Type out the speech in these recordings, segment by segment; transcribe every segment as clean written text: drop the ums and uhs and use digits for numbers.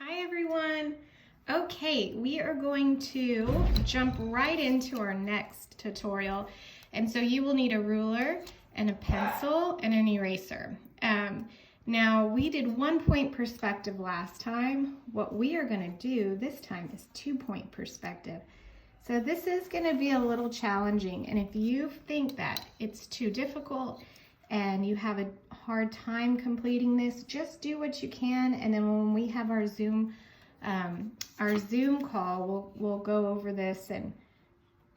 Hi everyone. Okay, we are going to jump right into our next tutorial. And so you will need a ruler and a pencil and an eraser. Now we did 1-point perspective last time. What we are going to do this time is 2-point perspective. So this is going to be a little challenging, and if you think that it's too difficult and you have a hard time completing this, just do what you can, and then when we have our Zoom call, we'll go over this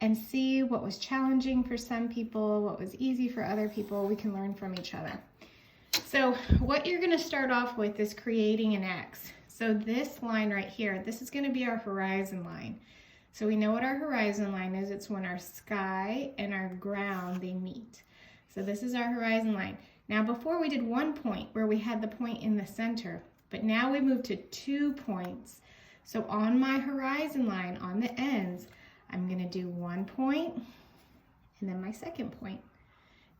and see what was challenging for some people, what was easy for other people. We can learn from each other. So what you're going to start off with is creating an X. So this line right here, this is going to be our horizon line. So we know what our horizon line is. It's when our sky and our ground, they meet. So this is our horizon line. Now before we did 1 point where we had the point in the center, but now we moved to 2 points. So on my horizon line, on the ends, I'm going to do 1 point and then my 2nd point.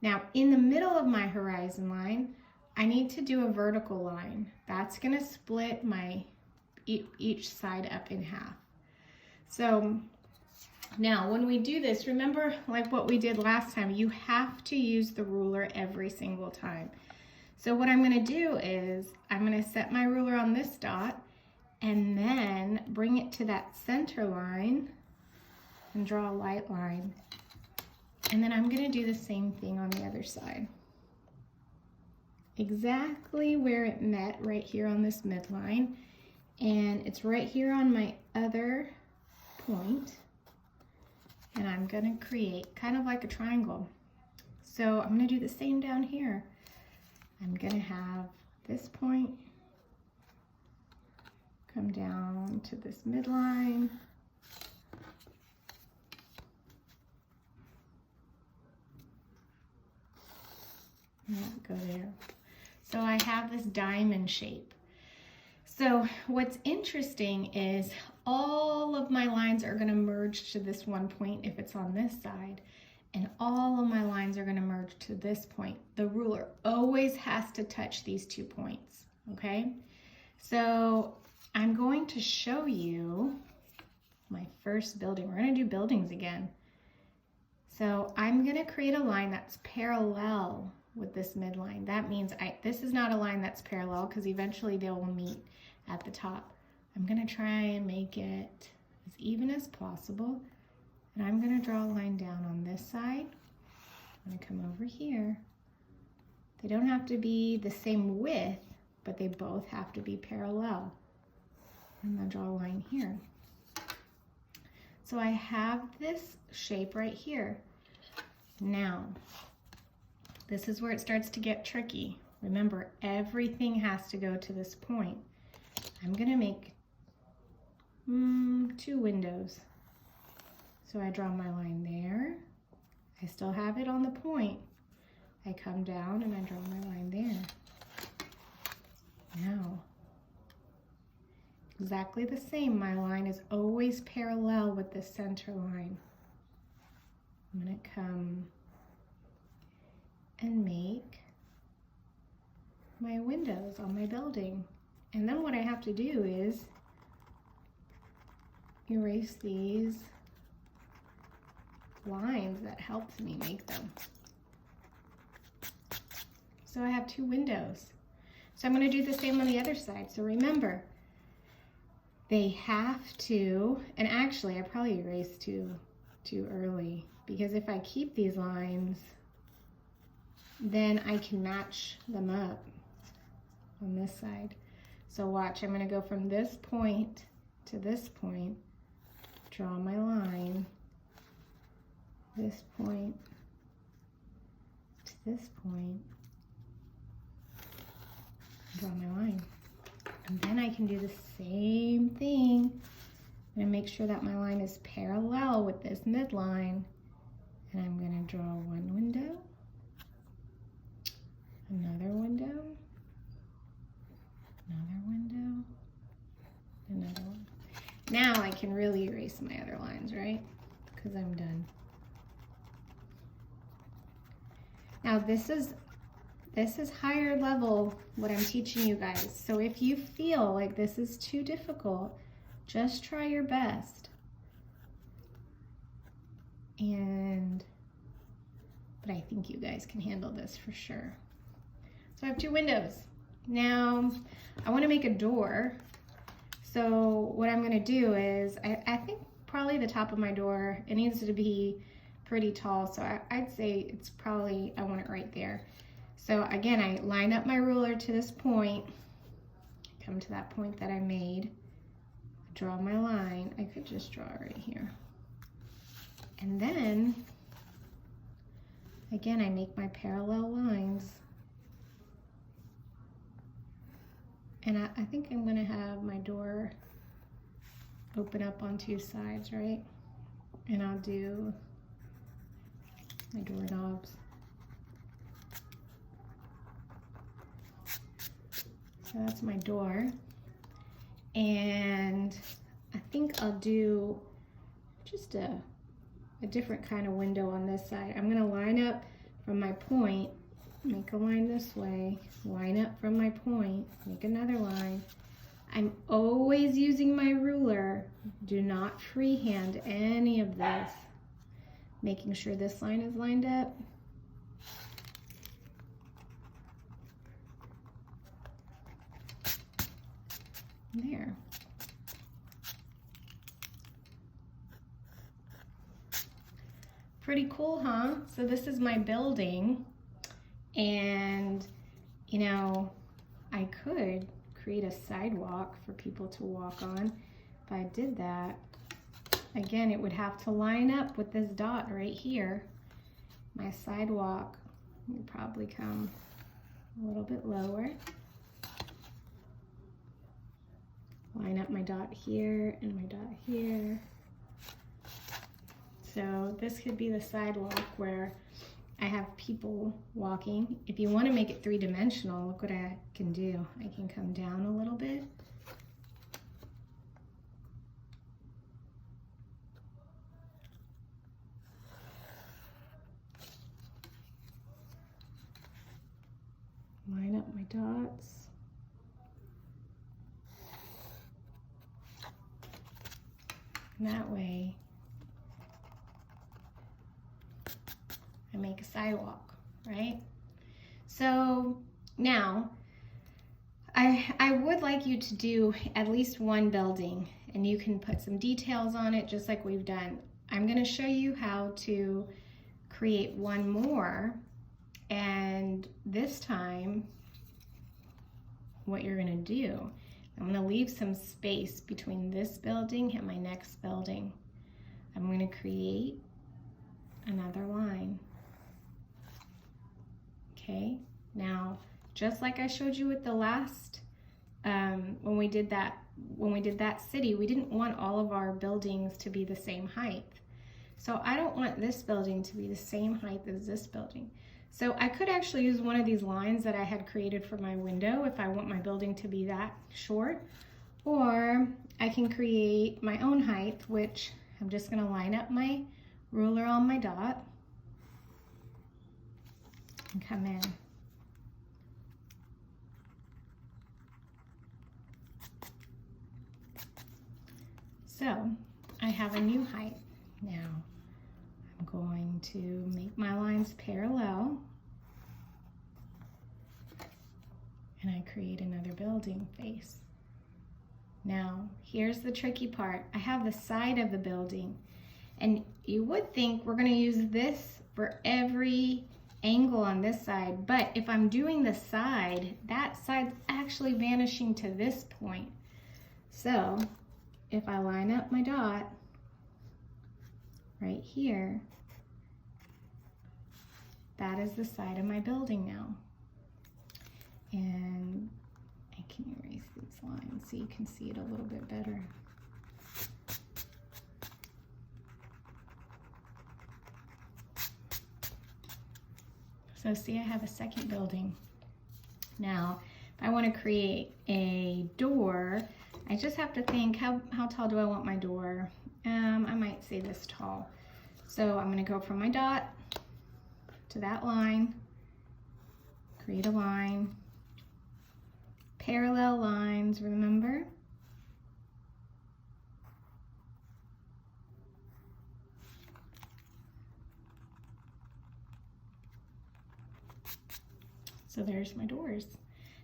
Now in the middle of my horizon line, I need to do a vertical line. That's going to split my each side up in half. So now when we do this, remember like what we did last time, you have to use the ruler every single time. So what I'm going to do is I'm going to set my ruler on this dot and then bring it to that center line and draw a light line. And then I'm going to do the same thing on the other side. Exactly where it met, right here on this midline. And it's right here on my other point. And I'm going to create kind of like a triangle. So I'm going to do the same down here. I'm going to have this point come down to this midline. And go there. So I have this diamond shape. So what's interesting is all of my lines are going to merge to this 1 point if it's on this side, and all of my lines are going to merge to this point. The ruler always has to touch these 2 points, okay? So I'm going to show you my first building. We're going to do buildings again. So I'm going to create a line that's parallel with this midline. That means this is not a line that's parallel because eventually they will meet at the top. I'm going to try and make it as even as possible. And I'm going to draw a line down on this side. I'm going to come over here. They don't have to be the same width, but they both have to be parallel. I'm going to draw a line here. So I have this shape right here. Now, this is where it starts to get tricky. Remember, everything has to go to this point. I'm going to make 2 windows. So I draw my line there. I still have it on the point. I come down and I draw my line there. Now, exactly the same. My line is always parallel with the center line. I'm going to come and make my windows on my building. And then what I have to do is erase these lines that helped me make them. So I have 2 windows. So I'm going to do the same on the other side. So remember, they have to, and actually I probably erased too early, because if I keep these lines, then I can match them up on this side. So watch, I'm going to go from this point to this point, draw my line, this point to this point, draw my line. And then I can do the same thing and make sure that my line is parallel with this midline. And I'm going to draw 1 window, another window, another window, another one. Now I can really erase my other lines, right? Because I'm done. Now this is this is higher level, what I'm teaching you guys. So if you feel like this is too difficult, just try your best. But I think you guys can handle this for sure. So I have 2 windows. Now, I want to make a door. So what I'm going to do is, I think probably the top of my door, it needs to be pretty tall. So I'd say it's probably, I want it right there. So again, I line up my ruler to this point, come to that point that I made, draw my line. I could just draw it right here. And then, again, I make my parallel lines. And I think I'm gonna have my door open up on 2 sides, right? And I'll do my doorknobs. So that's my door. And I think I'll do just a different kind of window on this side. I'm gonna line up from my point, make a line this way, line up from my point, make another line. I'm always using my ruler. Do not freehand any of this. Making sure this line is lined up. There. Pretty cool, huh? So this is my building, and you know, I could create a sidewalk for people to walk on. If I did that, again, it would have to line up with this dot right here. My sidewalk would probably come a little bit lower. Line up my dot here and my dot here. So this could be the sidewalk where I have people walking. If you want to make it 3-dimensional, look what I can do. I can come down a little bit. Line up my dots. And that way, I make a sidewalk, right? So now, I would like you to do at least one building, and you can put some details on it just like we've done. I'm gonna show you how to create one more, and this time, what you're gonna do, I'm gonna leave some space between this building and my next building. I'm gonna create another line. Okay, now, just like I showed you with the last, when we did that city, we didn't want all of our buildings to be the same height. So I don't want this building to be the same height as this building. So I could actually use one of these lines that I had created for my window if I want my building to be that short, or I can create my own height, which I'm just gonna line up my ruler on my dot and come in. So I have a new height. Now I'm going to make my lines parallel, and I create another building face. Now here's the tricky part. I have the side of the building, and you would think we're going to use this for every angle on this side, but if I'm doing the side, that side's actually vanishing to this point. So if I line up my dot right here, that is the side of my building now. And I can erase these lines so you can see it a little bit better. So see, I have a second building. Now, if I want to create a door, I just have to think, how tall do I want my door? I might say this tall. So I'm going to go from my dot to that line, create a line. Parallel lines, remember? So there's my doors.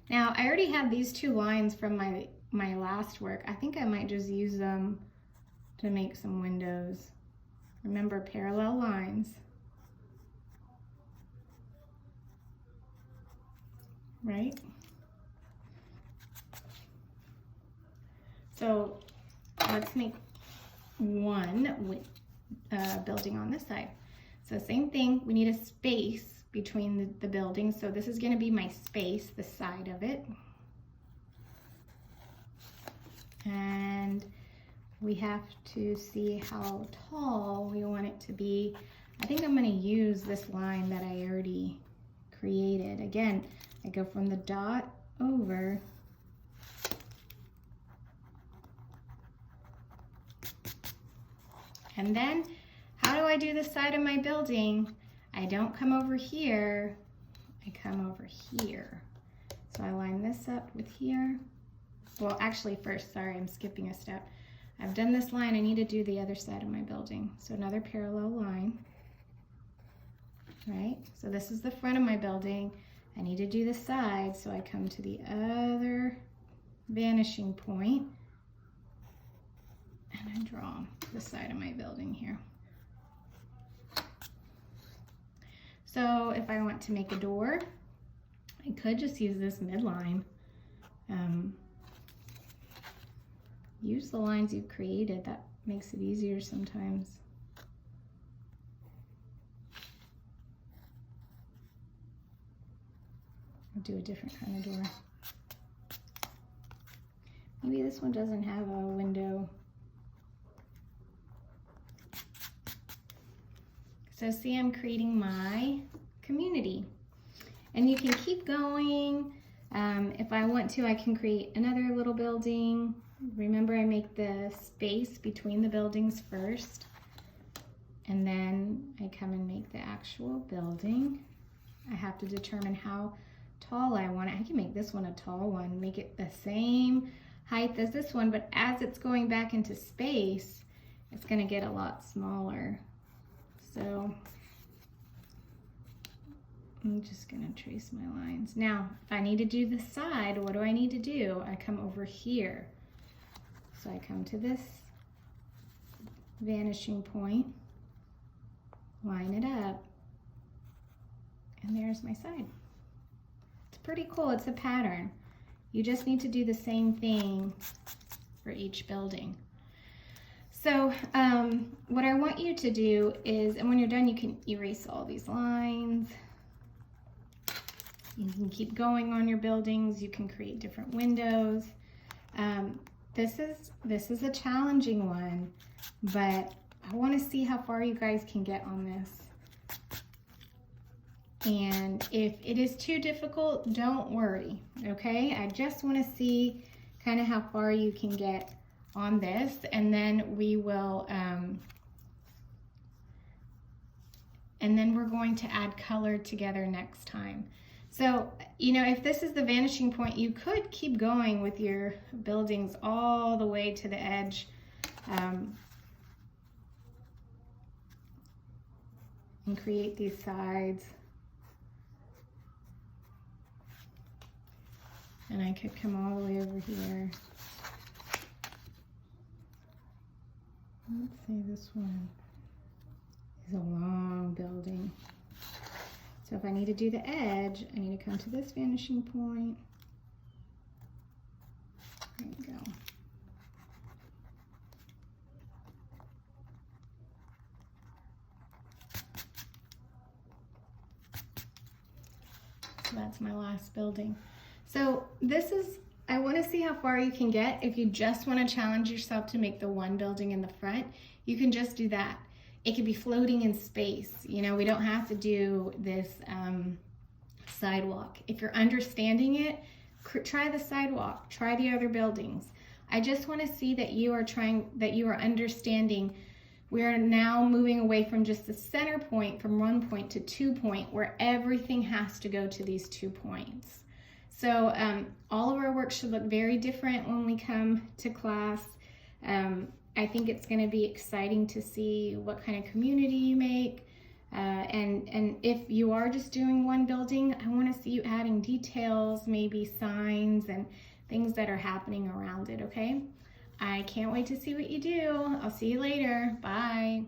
Now I already have these two lines from my last work. I think I might just use them to make some windows. Remember, parallel lines. Right? So let's make one building on this side. So same thing, we need a space between the buildings. So this is going to be my space, the side of it. And we have to see how tall we want it to be. I think I'm going to use this line that I already created. Again, I go from the dot over. And then, how do I do the side of my building? I don't come over here, I come over here. So I line this up with here. Well, actually first, sorry, I'm skipping a step. I've done this line, I need to do the other side of my building. So another parallel line, right? So this is the front of my building. I need to do the side, so I come to the other vanishing point and I draw the side of my building here. So if I want to make a door, I could just use this midline. Use the lines you've created, that makes it easier sometimes. I'll do a different kind of door. Maybe this one doesn't have a window. So see, I'm creating my community. And you can keep going. If I want to, I can create another little building. Remember, I make the space between the buildings first. And then I come and make the actual building. I have to determine how tall I want it. I can make this one a tall one, make it the same height as this one, but as it's going back into space, it's gonna get a lot smaller. So I'm just gonna trace my lines. Now, if I need to do the side, what do I need to do? I come over here. So I come to this vanishing point, line it up, and there's my side. It's pretty cool, it's a pattern. You just need to do the same thing for each building. So what I want you to do is, and when you're done, you can erase all these lines. You can keep going on your buildings. You can create different windows. This is a challenging one, but I want to see how far you guys can get on this. And if it is too difficult, don't worry, okay? I just want to see kind of how far you can get on this, and then we will, and then we're going to add color together next time. So, you know, if this is the vanishing point, you could keep going with your buildings all the way to the edge. And create these sides. And I could come all the way over here. Let's say this one is a long building. So if I need to do the edge, I need to come to this vanishing point. There you go. So that's my last building. So this is, I want to see how far you can get. If you just want to challenge yourself to make the one building in the front, you can just do that. It could be floating in space. You know, we don't have to do this sidewalk. If you're understanding it, try the sidewalk, try the other buildings. I just want to see that you are understanding we're now moving away from just the center point, from 1 point to 2 point, where everything has to go to these 2 points. So all of our work should look very different when we come to class. I think it's going to be exciting to see what kind of community you make. And if you are just doing one building, I want to see you adding details, maybe signs and things that are happening around it, okay? I can't wait to see what you do. I'll see you later. Bye.